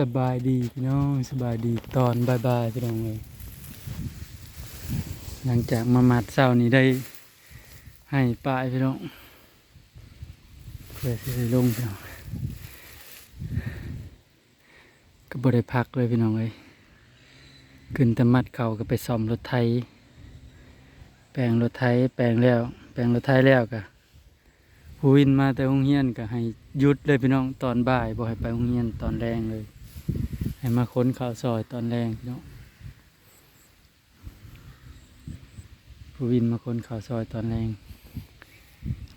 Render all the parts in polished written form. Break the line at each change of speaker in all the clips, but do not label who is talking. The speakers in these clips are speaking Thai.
สบายดีพี่น้องสบายดีตอนบ่ายๆพี่น้องเลยหลังจากมามัดเช้านี้ได้ให้ปลายพี่น้องเพื่อที่จะลงพี่น้องก็บ่ได้พักเลยพี่น้องเลยขึ้นแต่มัดเข่าก็ไปซ่อมรถไถแปลงรถไถแปลงแล้วแปลงรถไถแล้วก็ผู้วินมาแต่โรงเรียนก็ให้หยุดเลยพี่น้องตอนบ่ายบ่ให้ไปโรงเรียนตอนแรงเลยให้มาค้นข้าวซอยตอนแรงพี่น้องผู้วินมาค้นข้าวซอยตอนแรง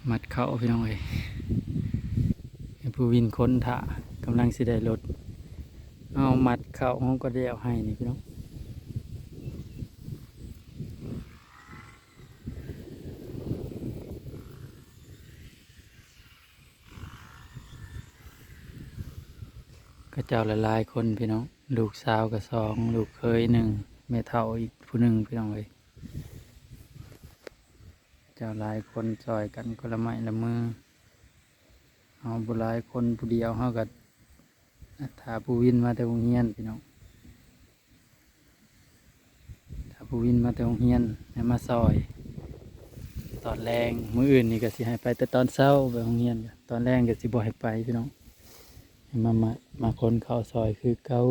มัดเข่าพี่น้องเลยให้ผู้วินค้นถ่ากำลังสิได้รถเอามัดเข่าห้องก็ได้เอาให้นี่พี่น้องก็เจ้าละลายคนพี่น้องลูกสาวกับสองลูกเคยหนึ่งแม่เฒ่าอีกผู้หนึ่งพี่น้องเลยเจ้าหลายคนจอยกันคนละไม้ละมือเอาบุหลายคนผู้เดียวเฮากับถ้าผู้วินมาแต่โรงเรียนพี่น้องถ้าผู้วินมาแต่โรงเรียนให้มาซอยตอนแรงมื้ออื่นนี่ก็สิให้ไปแต่ตอนเช้าไปโรงเรียนตอนแรงก็สิบ่ให้ไปพี่น้องให้มาคนเข้าซอยคือเก่า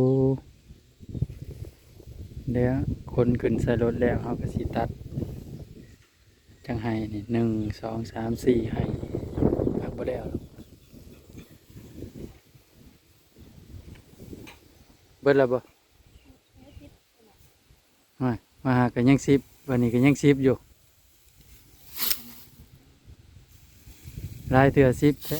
เดี๋ยวคนขึ้นใส่รถแล้วเฮาก็สิตัดจังให้นี่1 2 3 4ให้พักบ่แล้วเบิดแล้วบ่มาหากันยัง10วันนี้ก็ยัง10อยู่หลายเทื่อ10แท้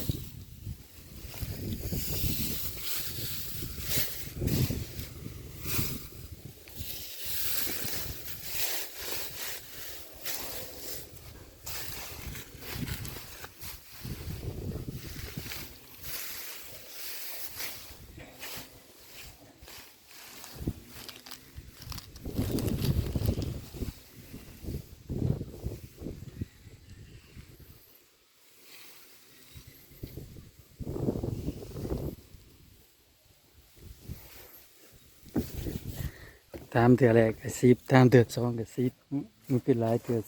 ตามเทื่อแรกก็10ตามเทื่อ2ก็10มันเป็นหลายเทื่อ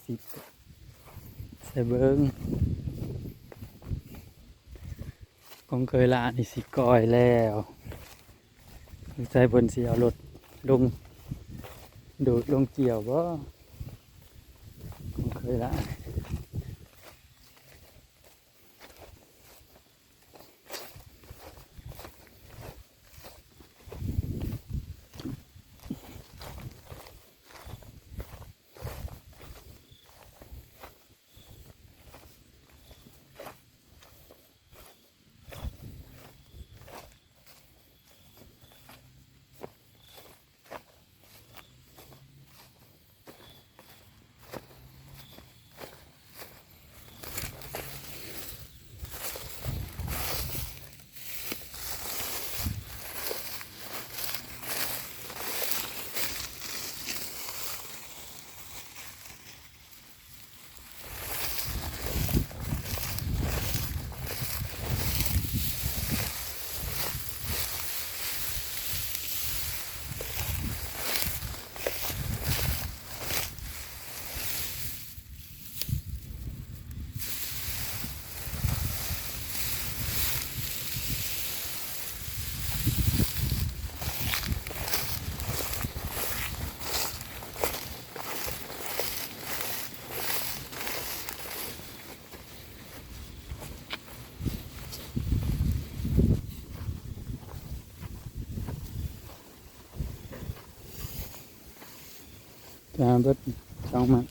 10ใส่เบิ่งผมเคยละนี่สิก้อยแล้วใส่บนสิเอารถลงดูดลงเกี่ยวบ่ผมเคยละตามเบิด2มัน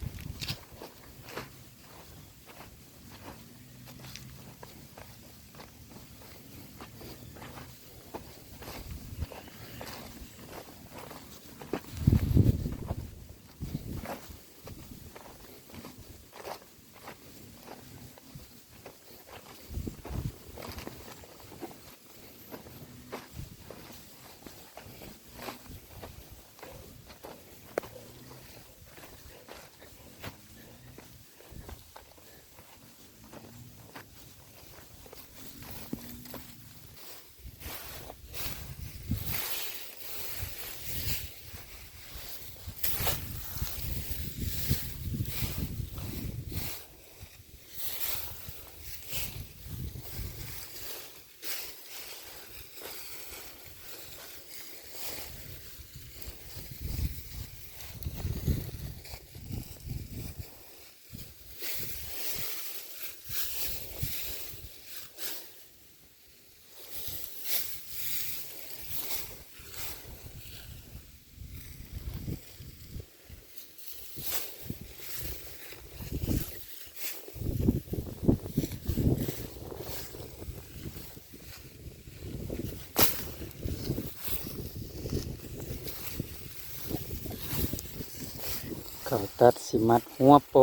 เขาตัดสิมัดหัวโป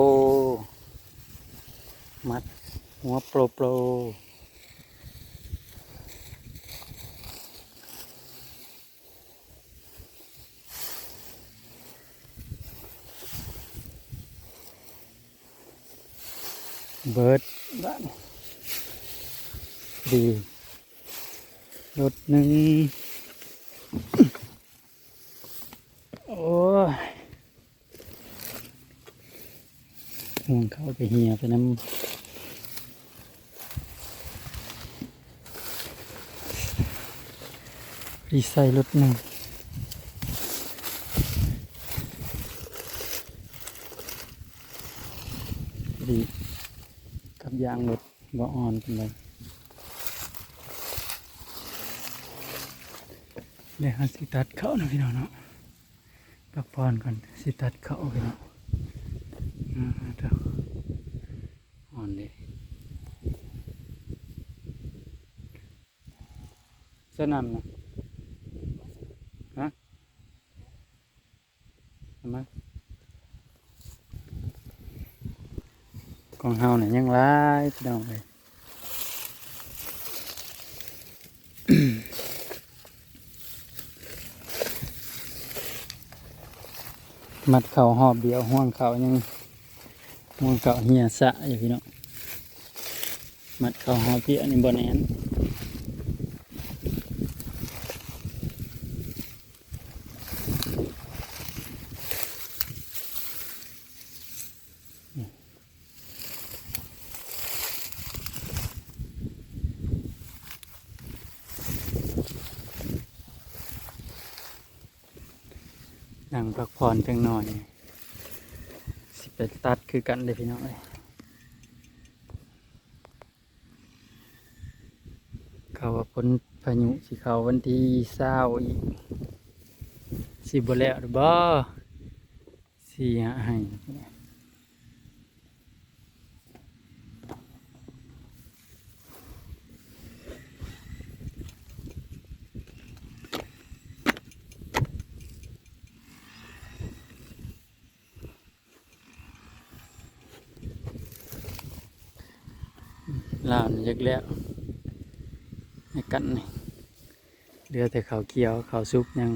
มัดหัวโปรเบิร์ดบ้านดีรถหนึ่งโอ้ยห่วงเข้าไปเหี่ยไปน้ำรีไซรถหนึ่งดีกับยางรถบ่อ่อนเป็นไรเดี๋ยวสิตัดเข้านะพี่น้องเนาะพักผ่อนก่อนสิตัดเข้าพี่น้องเดี๋ยวอ่อนเลยสนั่นนะฮะทำไมของเฮาเนี่ยยังร้ายพี่น้องเลย มัดเข่าหอบเดียวห่วงเข่ายังห่วงเข่าเหี่ยสะอยู่พี่น้องมัดเข่าหอบเดียวนี่บ่แน่นนั่งพักผ่อนจังหน่อยสิไปตัดคือกันเลยพี่น้องเลยเขาว่าพ้นพายุสิเขาวันที่20อีกสิบ่แล้วหรือบ่สิหาให้ลาวนี่จักแล้วให้กันนี่เหลือแต่เขาวเขียวเขาวสุกยัง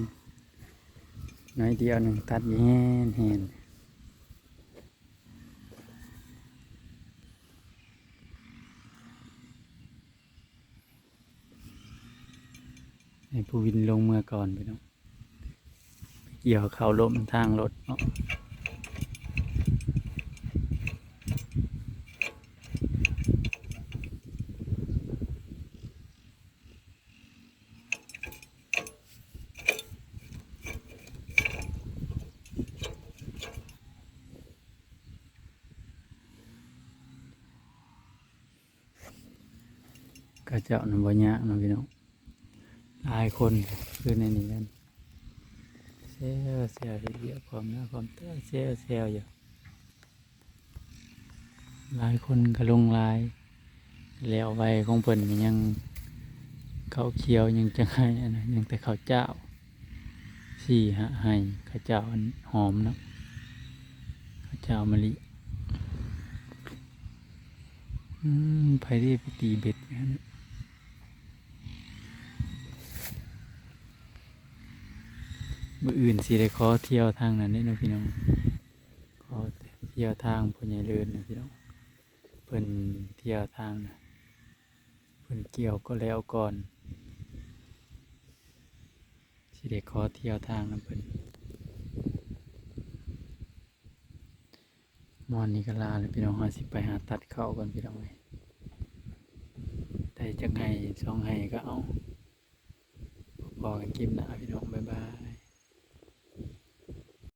น้อยเดียวหนึ่งตัดแห้นแห้นให้ผู้วินลงเมื่อก่อนพี่น้องเกี่ยวเขาลมทางรถเนาะก็เจ้าหนุ่มบ่ยากเนาะพี่น้องหลายคนคือในนี้กันเซลเซลเฮ็ดเวียกพร้อมหน้าพร้อมตาเซลเซลอยู่หลายคนก็ลงหลายแล้วไว้ของเพิ่นก็ยังเขาวเขียวยังจะให้อันนั้นยังแต่ข้าวเจ้าสี่หะให้ข้าวเจ้าอันหอมเนาะข้าวเจ้ามะลิไปได้ไปตีเบ็ดกันมื้ออื่นสิได้ขอเที่ยวทางนั้นได้เนาะพี่น้องขอเที่ยวทางพ่อใหญ่เลิศนะพี่น้องเพิ่นเที่ยวทางนะเพิ่นเกี่ยวก็แล้วก่อนสิได้ขอเที่ยวทางนะเพิ่นมอนนี่ก็ลาเลยพี่น้องเฮาสิไปหาตัดเข้าก่อนพี่น้องเอ้ยได้จักไห้2ไห้ก็เอาพอกันกินหน้าพี่น้อง